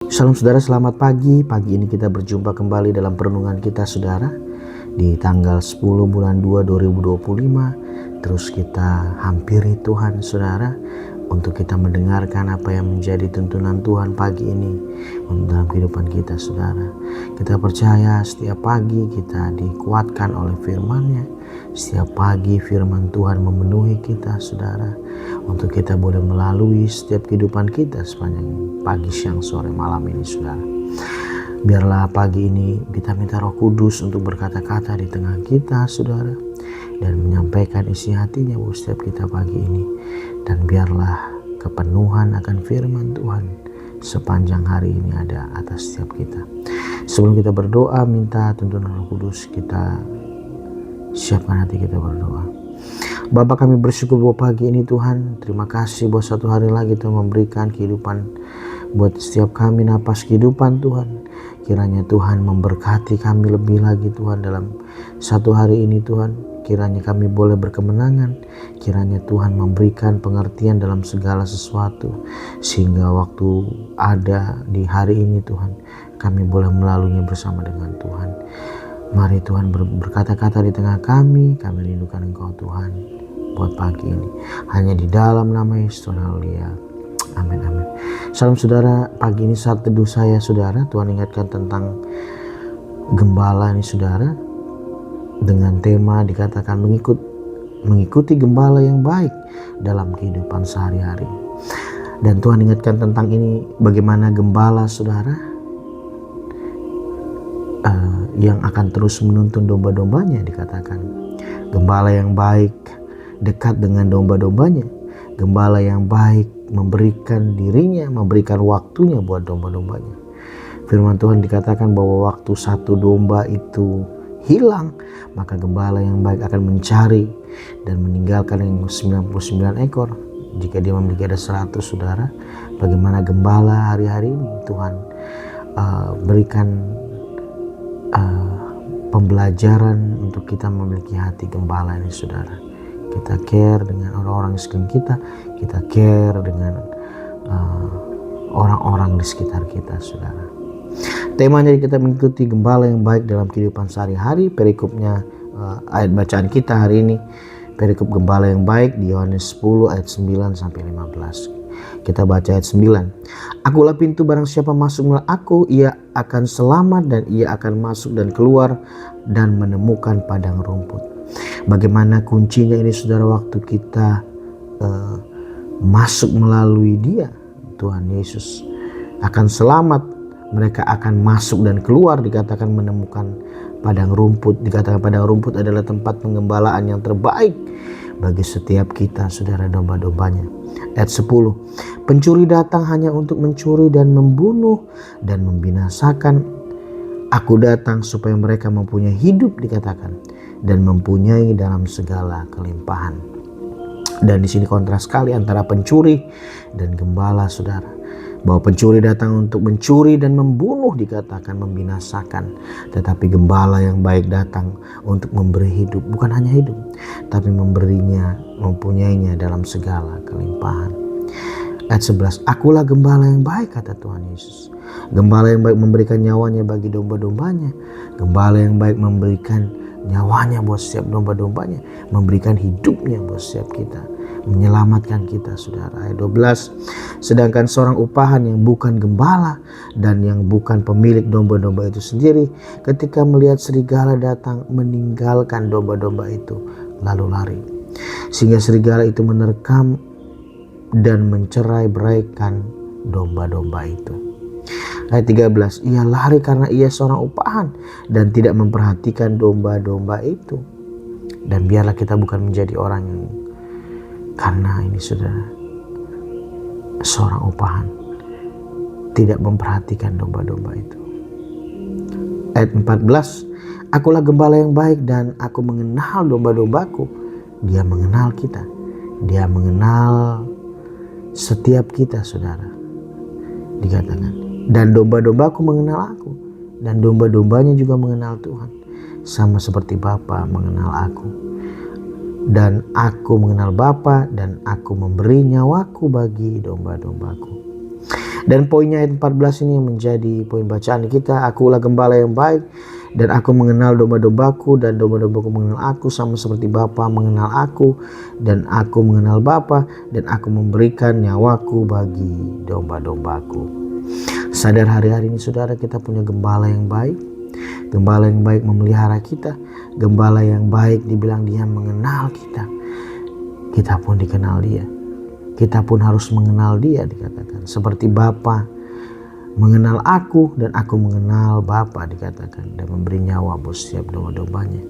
Salam saudara, selamat pagi. Pagi ini kita berjumpa kembali dalam perenungan kita saudara. Di tanggal 10 bulan 2 2025. Terus kita hampiri Tuhan saudara, untuk kita mendengarkan apa yang menjadi tuntunan Tuhan pagi ini dalam kehidupan kita saudara. Kita percaya setiap pagi kita dikuatkan oleh firman-Nya. Setiap pagi firman Tuhan memenuhi kita saudara, untuk kita boleh melalui setiap kehidupan kita sepanjang pagi, siang, sore, malam ini saudara. Biarlah pagi ini kita minta Roh Kudus untuk berkata-kata di tengah kita saudara, dan menyampaikan isi hatinya buat setiap kita pagi ini. Dan biarlah kepenuhan akan firman Tuhan sepanjang hari ini ada atas setiap kita. Sebelum kita berdoa minta tuntunan Roh Kudus, kita siapkan hati kita berdoa. Bapa, kami bersyukur buat pagi ini Tuhan. Terima kasih buat satu hari lagi Tuhan memberikan kehidupan buat setiap kami, napas kehidupan Tuhan. Kiranya Tuhan memberkati kami lebih lagi Tuhan dalam satu hari ini Tuhan. Kiranya kami boleh berkemenangan. Kiranya Tuhan memberikan pengertian dalam segala sesuatu, sehingga waktu ada di hari ini Tuhan, kami boleh melaluinya bersama dengan Tuhan. Mari Tuhan berkata-kata di tengah kami rindukan Engkau Tuhan buat pagi ini. Hanya di dalam nama Yesus, haleluya. Amin, amin. Salam saudara, pagi ini saat teduh saya saudara, Tuhan ingatkan tentang gembala ini saudara, dengan tema dikatakan mengikuti gembala yang baik dalam kehidupan sehari-hari. Dan Tuhan ingatkan tentang ini, bagaimana gembala saudara yang akan terus menuntun domba-dombanya. Dikatakan gembala yang baik dekat dengan domba-dombanya. Gembala yang baik memberikan dirinya, memberikan waktunya buat domba-dombanya. Firman Tuhan dikatakan bahwa waktu satu domba itu hilang, maka gembala yang baik akan mencari dan meninggalkan yang 99 ekor. Jika dia memiliki ada 100 saudara, bagaimana gembala hari-hari ini Tuhan berikan pembelajaran untuk kita memiliki hati gembala ini saudara. Kita care dengan orang-orang di sekitar kita, kita care dengan orang-orang di sekitar kita saudara. Temanya kita mengikuti gembala yang baik dalam kehidupan sehari-hari. Perikopnya ayat bacaan kita hari ini, perikop gembala yang baik di Yohanes 10 ayat 9 sampai 15. Kita baca ayat 9. Akulah pintu, barang siapa masuk melalui aku, ia akan selamat dan ia akan masuk dan keluar dan menemukan padang rumput. Bagaimana kuncinya ini saudara, waktu kita masuk melalui Dia, Tuhan Yesus, akan selamat. Mereka akan masuk dan keluar, dikatakan menemukan padang rumput. Dikatakan padang rumput adalah tempat pengembalaan yang terbaik bagi setiap kita saudara, domba-dombanya. Ayat 10. Pencuri datang hanya untuk mencuri dan membunuh dan membinasakan. Aku datang supaya mereka mempunyai hidup, dikatakan, dan mempunyai dalam segala kelimpahan. Dan di sini kontras sekali antara pencuri dan gembala saudara. Bahwa pencuri datang untuk mencuri dan membunuh, dikatakan membinasakan. Tetapi gembala yang baik datang untuk memberi hidup. Bukan hanya hidup, tapi memberinya, mempunyainya dalam segala kelimpahan. Ayat 11. Akulah gembala yang baik, kata Tuhan Yesus. Gembala yang baik memberikan nyawanya bagi domba-dombanya. Gembala yang baik memberikan nyawanya buat setiap domba-dombanya. Memberikan hidupnya buat setiap kita, menyelamatkan kita saudara. Ayat 12. Sedangkan seorang upahan yang bukan gembala dan yang bukan pemilik domba-domba itu sendiri, ketika melihat serigala datang, meninggalkan domba-domba itu lalu lari, sehingga serigala itu menerkam dan mencerai-beraikan domba-domba itu. Ayat 13. Ia lari karena ia seorang upahan dan tidak memperhatikan domba-domba itu. Dan biarlah kita bukan menjadi orang yang karena ini saudara, seorang upahan tidak memperhatikan domba-domba itu. Ayat 14. Akulah gembala yang baik dan aku mengenal domba-dombaku. Dia mengenal kita. Dia mengenal setiap kita saudara. Dikatakan, dan domba-dombaku mengenal aku, dan domba-dombanya juga mengenal Tuhan, sama seperti Bapa mengenal aku. Dan aku mengenal Bapa, dan aku memberi nyawaku bagi domba-dombaku. Dan poinnya ayat 14 ini yang menjadi poin bacaan kita. Akulah gembala yang baik, dan aku mengenal domba-dombaku, dan domba-dombaku mengenal aku, sama seperti Bapa mengenal aku, dan aku mengenal Bapa, dan aku memberikan nyawaku bagi domba-dombaku. Sadar hari-hari ini saudara, kita punya gembala yang baik. Gembala yang baik memelihara kita. Gembala yang baik dibilang dia mengenal kita. Kita pun dikenal dia. Kita pun harus mengenal dia, dikatakan. Seperti Bapa mengenal aku dan aku mengenal Bapa, dikatakan. Dan memberi nyawa buat setiap domba-dombanya.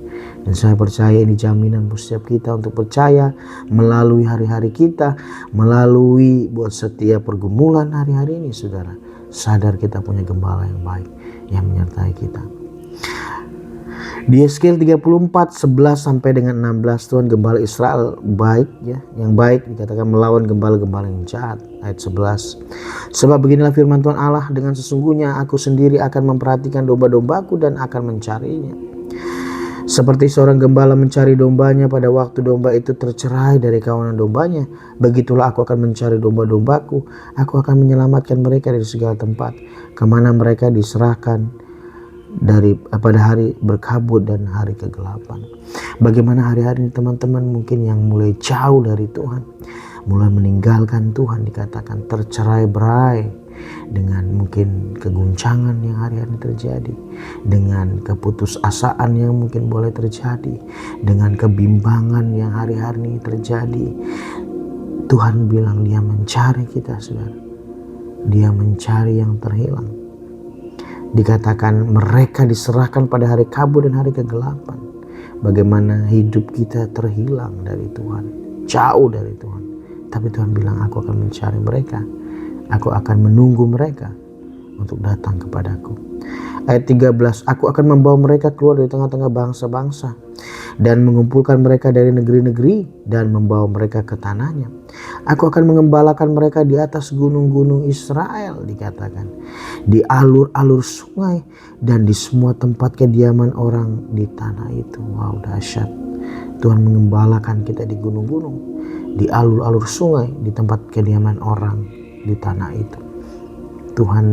Dan saya percaya ini jaminan buat setiap kita untuk percaya melalui hari-hari kita. Melalui buat setiap pergumulan hari-hari ini saudara. Sadar kita punya gembala yang baik yang menyertai kita. Di Yeskiel 34, 11 sampai dengan 16, Tuhan gembala Israel baik ya, yang baik dikatakan melawan gembala-gembala yang jahat. Ayat 11. Sebab beginilah firman Tuhan Allah, dengan sesungguhnya aku sendiri akan memperhatikan domba-dombaku dan akan mencarinya. Seperti seorang gembala mencari dombanya pada waktu domba itu tercerai dari kawanan dombanya, begitulah aku akan mencari domba-dombaku. Aku akan menyelamatkan mereka dari segala tempat, kemana mereka diserahkan pada hari berkabut dan hari kegelapan. Bagaimana hari-hari ini teman-teman mungkin yang mulai jauh dari Tuhan, mulai meninggalkan Tuhan, dikatakan tercerai-berai dengan mungkin keguncangan yang hari-hari terjadi, dengan keputusasaan yang mungkin boleh terjadi, dengan kebimbangan yang hari-hari ini terjadi. Tuhan bilang dia mencari kita saudara. Dia mencari yang terhilang. Dikatakan mereka diserahkan pada hari kabut dan hari kegelapan. Bagaimana hidup kita terhilang dari Tuhan, jauh dari Tuhan. Tapi Tuhan bilang aku akan mencari mereka. Aku akan menunggu mereka untuk datang kepadaku. Ayat 13, aku akan membawa mereka keluar dari tengah-tengah bangsa-bangsa dan mengumpulkan mereka dari negeri-negeri dan membawa mereka ke tanahnya. Aku akan mengembalakan mereka di atas gunung-gunung Israel, dikatakan, di alur-alur sungai dan di semua tempat kediaman orang di tanah itu. Wow, dahsyat. Tuhan mengembalakan kita di gunung-gunung, di alur-alur sungai, di tempat kediaman orang di tanah itu. Tuhan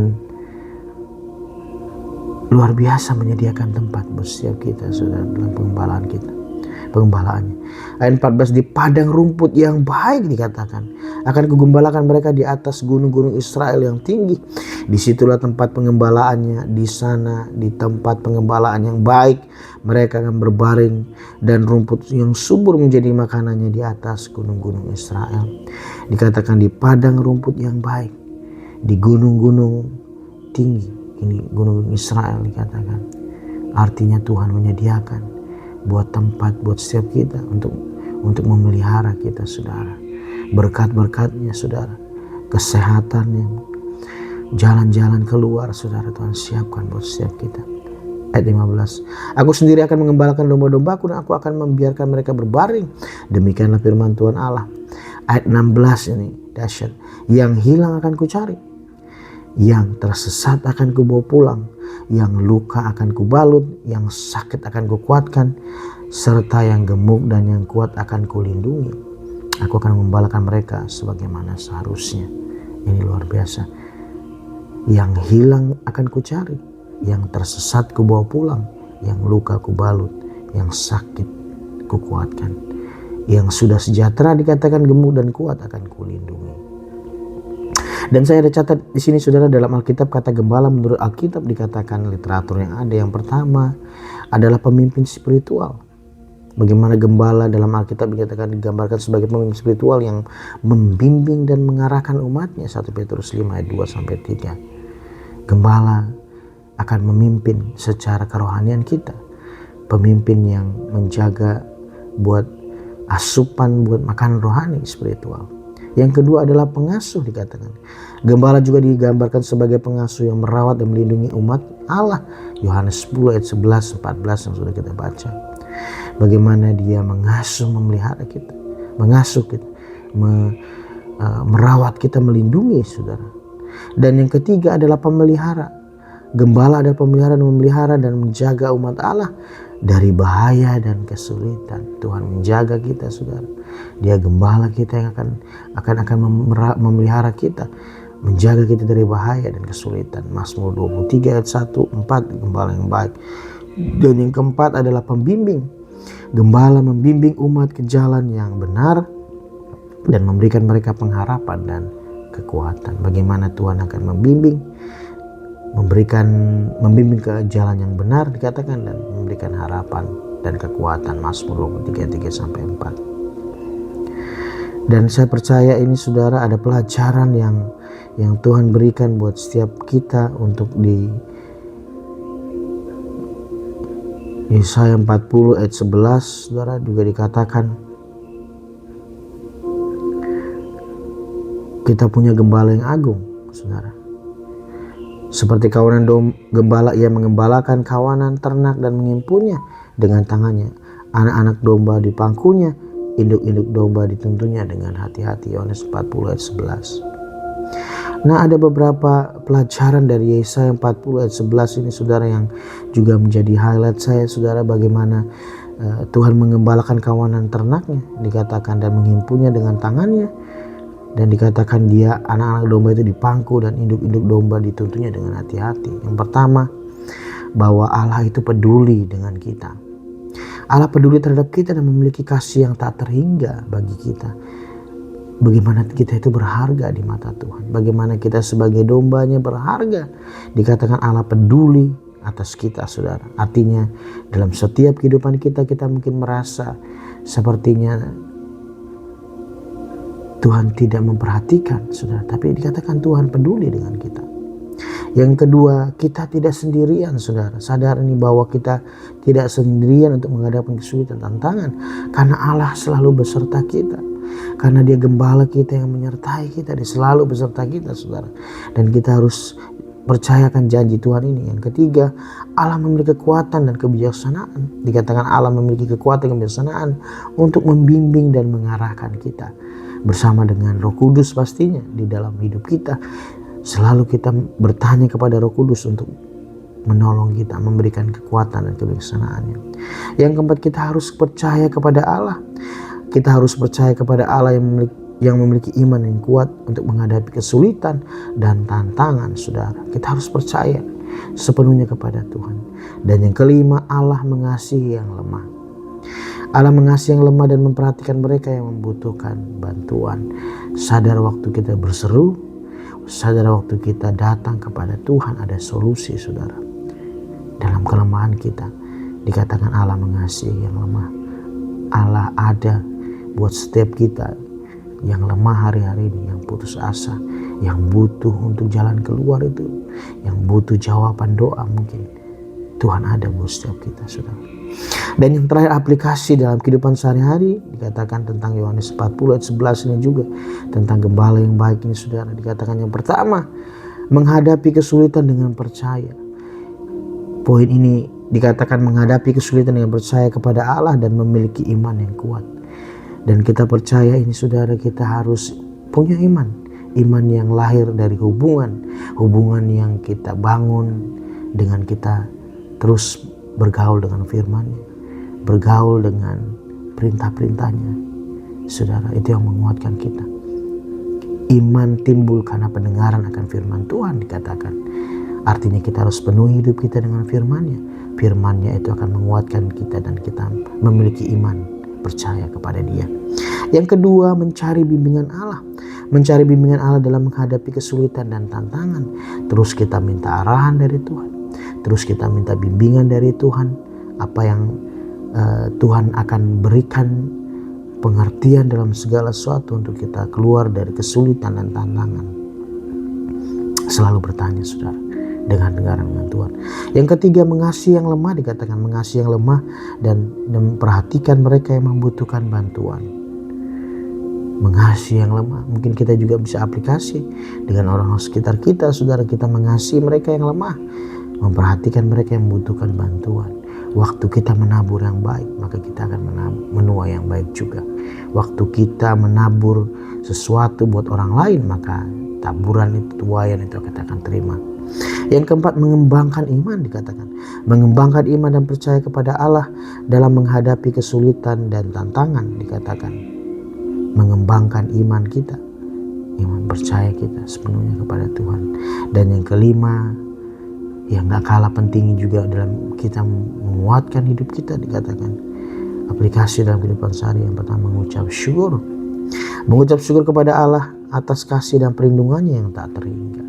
luar biasa menyediakan tempat buat setiap kita saudara dalam pengembalaan kita. Pengembalaannya. Ayat 14, di padang rumput yang baik dikatakan, akan kugembalakan mereka di atas gunung-gunung Israel yang tinggi. Disitulah tempat pengembalaannya, di sana di tempat pengembalaan yang baik mereka akan berbaring dan rumput yang subur menjadi makanannya di atas gunung-gunung Israel. Dikatakan di padang rumput yang baik, di gunung-gunung tinggi. Ini gunung Israel dikatakan. Artinya Tuhan menyediakan buat tempat buat setiap kita untuk memelihara kita saudara. Berkat-berkatnya saudara, kesehatannya, jalan-jalan keluar saudara Tuhan siapkan buat setiap kita. Ayat 15, aku sendiri akan mengembalakan domba-dombaku dan aku akan membiarkan mereka berbaring. Demikianlah firman Tuhan Allah. Ayat 16 ini dahsyat. Yang hilang akan kucari, yang tersesat akan kubawa pulang, yang luka akan kubalut, yang sakit akan kukuatkan, serta yang gemuk dan yang kuat akan kulindungi. Aku akan mengembalakan mereka sebagaimana seharusnya. Ini luar biasa. Yang hilang akan kucari, yang tersesat kubawa pulang, yang luka kubalut, yang sakit kukuatkan, yang sudah sejahtera dikatakan gemuk dan kuat akan kulindungi. Dan saya ada catat di sini saudara, dalam Alkitab kata gembala menurut Alkitab dikatakan literatur yang ada. Yang pertama adalah pemimpin spiritual. Bagaimana gembala dalam Alkitab dikatakan digambarkan sebagai pemimpin spiritual yang membimbing dan mengarahkan umatnya. 1 Petrus 5 ayat 2 sampai 3. Gembala akan memimpin secara kerohanian kita. Pemimpin yang menjaga buat asupan, buat makanan rohani spiritual. Yang kedua adalah pengasuh dikatakan. Gembala juga digambarkan sebagai pengasuh yang merawat dan melindungi umat Allah. Yohanes 10 ayat 11, 14 yang sudah kita baca. Bagaimana dia mengasuh, memelihara kita. Mengasuh kita. Merawat kita, melindungi saudara. Dan yang ketiga adalah pemelihara. Gembala adalah pemelihara dan memelihara dan menjaga umat Allah dari bahaya dan kesulitan. Tuhan menjaga kita saudara. Dia gembala kita yang akan memelihara kita menjaga kita dari bahaya dan kesulitan. Mazmur 23 ayat 1, 4, gembala yang baik. Dan yang keempat adalah pembimbing. Gembala membimbing umat ke jalan yang benar dan memberikan mereka pengharapan dan kekuatan. Bagaimana Tuhan akan membimbing ke jalan yang benar dikatakan, dan memberikan harapan dan kekuatan. Mazmur 23 3 sampai 4. Dan saya percaya ini saudara ada pelajaran yang Tuhan berikan buat setiap kita untuk di Yesaya 40 ayat 11 saudara juga dikatakan kita punya gembala yang agung saudara. Seperti kawanan gembala, ia mengembalakan kawanan ternak dan mengimpunnya dengan tangannya. Anak-anak domba di pangkunya, induk-induk domba dituntunnya dengan hati-hati. Yohanes 40 ayat 11. Nah, ada beberapa pelajaran dari Yesaya 40 ayat 11 ini saudara yang juga menjadi highlight saya saudara, bagaimana Tuhan mengembalakan kawanan ternaknya dikatakan dan mengimpunnya dengan tangannya. Dan dikatakan dia, anak-anak domba itu dipangku dan induk-induk domba dituntunnya dengan hati-hati. Yang pertama, bahwa Allah itu peduli dengan kita. Allah peduli terhadap kita dan memiliki kasih yang tak terhingga bagi kita. Bagaimana kita itu berharga di mata Tuhan. Bagaimana kita sebagai dombanya berharga. Dikatakan Allah peduli atas kita saudara. Artinya dalam setiap kehidupan kita mungkin merasa sepertinya Tuhan tidak memperhatikan saudara, tapi dikatakan Tuhan peduli dengan kita. Yang kedua, kita tidak sendirian saudara. Sadar ini bahwa kita tidak sendirian untuk menghadapi kesulitan tantangan, karena Allah selalu beserta kita. Karena dia gembala kita yang menyertai kita, dia selalu beserta kita saudara. Dan kita harus percayakan janji Tuhan ini. Yang ketiga, Allah memiliki kekuatan dan kebijaksanaan. Dikatakan Allah memiliki kekuatan dan kebijaksanaan untuk membimbing dan mengarahkan kita. Bersama dengan Roh Kudus pastinya di dalam hidup kita. Selalu kita bertanya kepada Roh Kudus untuk menolong kita, memberikan kekuatan dan kebijaksanaannya. Yang keempat, kita harus percaya kepada Allah. Kita harus percaya kepada Allah yang memiliki iman yang kuat untuk menghadapi kesulitan dan tantangan saudara. Kita harus percaya sepenuhnya kepada Tuhan. Dan yang kelima, Allah mengasihi yang lemah. Allah mengasihi yang lemah dan memperhatikan mereka yang membutuhkan bantuan. Sadar waktu kita berseru, sadar waktu kita datang kepada Tuhan, ada solusi saudara. Dalam kelemahan kita dikatakan Allah mengasihi yang lemah. Allah ada buat setiap kita yang lemah hari-hari ini, yang putus asa, yang butuh untuk jalan keluar itu, yang butuh jawaban doa mungkin. Tuhan ada buat setiap kita saudara. Dan yang terakhir, aplikasi dalam kehidupan sehari-hari dikatakan tentang Yohanes 40 ayat 11 ini juga tentang gembala yang baik ini saudara. Dikatakan yang pertama, menghadapi kesulitan dengan percaya. Poin ini dikatakan menghadapi kesulitan dengan percaya kepada Allah dan memiliki iman yang kuat. Dan kita percaya ini saudara, kita harus punya iman yang lahir dari hubungan yang kita bangun dengan kita terus bergaul dengan firman-Nya, bergaul dengan perintah-perintahnya. Saudara, itu yang menguatkan kita. Iman timbul karena pendengaran akan firman Tuhan dikatakan. Artinya kita harus penuhi hidup kita dengan firman-Nya. Firman-Nya itu akan menguatkan kita dan kita memiliki iman, percaya kepada Dia. Yang kedua, mencari bimbingan Allah. Mencari bimbingan Allah dalam menghadapi kesulitan dan tantangan. Terus kita minta arahan dari Tuhan. Terus kita minta bimbingan dari Tuhan, apa yang Tuhan akan berikan pengertian dalam segala sesuatu untuk kita keluar dari kesulitan dan tantangan. Selalu bertanya saudara, dengan Tuhan. Yang ketiga, mengasihi yang lemah. Dikatakan mengasihi yang lemah dan memperhatikan mereka yang membutuhkan bantuan. Mengasihi yang lemah, mungkin kita juga bisa aplikasi dengan orang sekitar kita saudara. Kita mengasihi mereka yang lemah, memperhatikan mereka yang membutuhkan bantuan. Waktu kita menabur yang baik, maka kita akan menuai yang baik juga. Waktu kita menabur sesuatu buat orang lain, maka taburan itu, tuaian itu kita akan terima. Yang keempat, mengembangkan iman dikatakan. Mengembangkan iman dan percaya kepada Allah dalam menghadapi kesulitan dan tantangan dikatakan. Mengembangkan iman kita. iman percaya kita sepenuhnya kepada Tuhan. Dan yang kelima, yang gak kalah penting juga dalam kita menguatkan hidup kita, dikatakan aplikasi dalam kehidupan sehari. Yang pertama, mengucap syukur. Mengucap syukur kepada Allah atas kasih dan perlindungannya yang tak terhingga.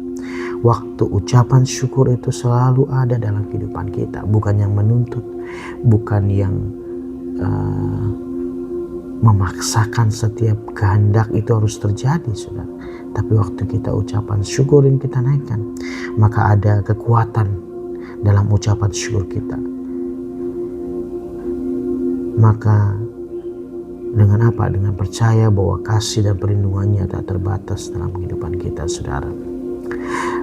Waktu ucapan syukur itu selalu ada dalam kehidupan kita, bukan yang menuntut, bukan yang memaksakan setiap kehendak itu harus terjadi, saudara. Tapi waktu kita ucapan syukurin, kita naikkan, maka ada kekuatan dalam ucapan syukur kita. Maka dengan apa? Dengan percaya bahwa kasih dan perlindungannya tak terbatas dalam kehidupan kita, saudara.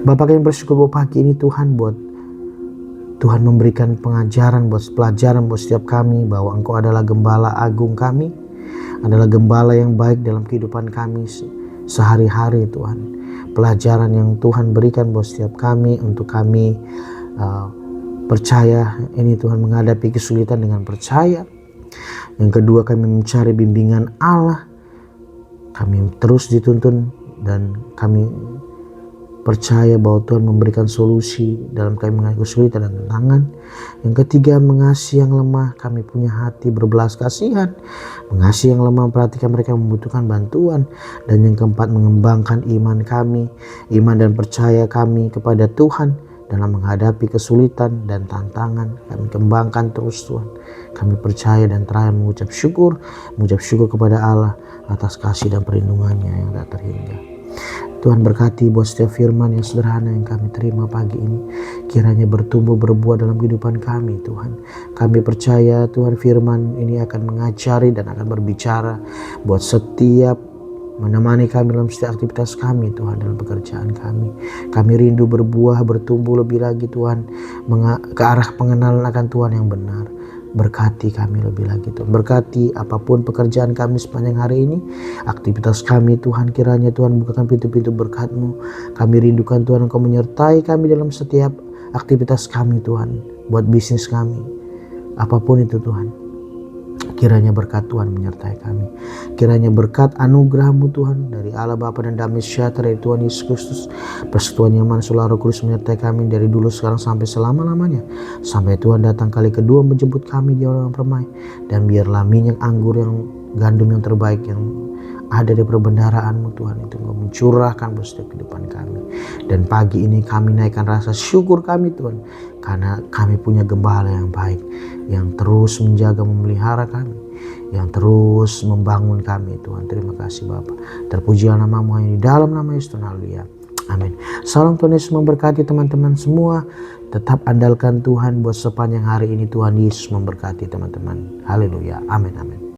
Bapak yang bersyukur bahwa pagi ini Tuhan memberikan pelajaran buat setiap kami, bahwa Engkau adalah gembala agung kami, adalah gembala yang baik dalam kehidupan kami sehari-hari, Tuhan. Pelajaran yang Tuhan berikan buat setiap kami, untuk kami percaya ini, Tuhan, menghadapi kesulitan dengan percaya. Yang kedua, kami mencari bimbingan Allah. Kami terus dituntun dan kami percaya bahwa Tuhan memberikan solusi dalam kami menghadapi kesulitan dan tantangan. Yang ketiga, mengasihi yang lemah. Kami punya hati berbelas kasihan, mengasihi yang lemah, memperhatikan mereka yang membutuhkan bantuan. Dan yang keempat, mengembangkan iman kami, iman dan percaya kami kepada Tuhan dalam menghadapi kesulitan dan tantangan. Kami kembangkan terus, Tuhan. Kami percaya dan terakhir mengucap syukur kepada Allah atas kasih dan perlindungannya yang tak terhingga. Tuhan berkati buat setiap firman yang sederhana yang kami terima pagi ini, kiranya bertumbuh berbuah dalam kehidupan kami, Tuhan. Kami percaya, Tuhan, firman ini akan mengajari dan akan berbicara buat setiap, menemani kami dalam setiap aktivitas kami, Tuhan, dalam pekerjaan kami. Kami rindu berbuah, bertumbuh lebih lagi, Tuhan, ke arah pengenalan akan Tuhan yang benar. Berkati kami lebih lagi, Tuhan. Berkati apapun pekerjaan kami sepanjang hari ini, aktivitas kami, Tuhan. Kiranya Tuhan bukakan pintu-pintu berkat-Mu. Kami rindukan, Tuhan, Engkau menyertai kami dalam setiap aktivitas kami, Tuhan. Buat bisnis kami, apapun itu, Tuhan. Kiranya berkat Tuhan menyertai kami. Kiranya berkat anugerah-Mu, Tuhan, dari Allah Bapa dan damai sejahtera dari Tuhan Yesus Kristus, persekutuan yang manis Roh Kudus menyertai kami dari dulu, sekarang, sampai selama-lamanya. Sampai Tuhan datang kali kedua menjemput kami di orang permai. Dan biarlah minyak anggur yang gandum yang terbaik yang ada di perbendaharaan-Mu, Tuhan, itu mencurahkan buat setiap kehidupan kami. Dan pagi ini kami naikkan rasa syukur kami, Tuhan, karena kami punya gembala yang baik, yang terus menjaga, memelihara kami, yang terus membangun kami, Tuhan. Terima kasih, Bapa. Terpujilah nama-Mu hanya di dalam nama Yesus, haleluya. Amin. Salam Tuhan Yesus memberkati teman-teman semua. Tetap andalkan Tuhan buat sepanjang hari ini. Tuhan Yesus memberkati teman-teman. Haleluya. Amin. Amin.